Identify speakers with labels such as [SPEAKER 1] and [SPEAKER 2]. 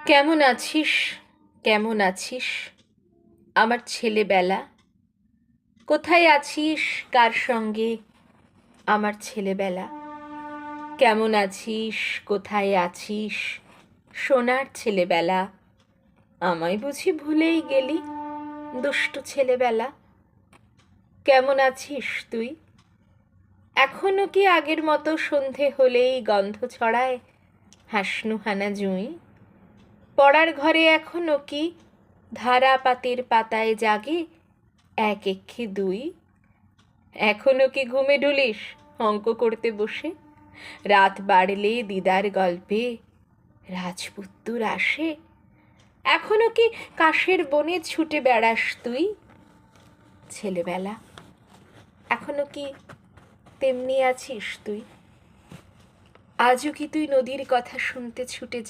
[SPEAKER 1] কেমন আছিস? কেমন আছিস আমার ছেলেবেলা? কোথায় আছিস? কার সঙ্গে আমার ছেলেবেলা? কেমন আছিস? কোথায় আছিস সোনার ছেলেবেলা? আমায় বুঝি ভুলেই গেলি দুষ্টু ছেলেবেলা? কেমন আছিস তুই? এখনো কি আগের মতো সন্ধে হলেই গন্ধ ছড়ায় হাসনুহানা জুঁই? পড়ার ঘরে এখনো কি ধারা পাতের পাতায় জাগে এক এক্ষে দুই? এখনো কি ঘুমে ঢুলিস অঙ্ক করতে বসে? রাত বাড়লে দিদার গল্পে রাজপুত্তুর আসে? এখনো কি কাশের বনে ছুটে বেড়াস তুই? ছেলেবেলা, এখনো কি তেমনি আছিস তুই? আজও কি তুই নদীর কথা শুনতে ছুটে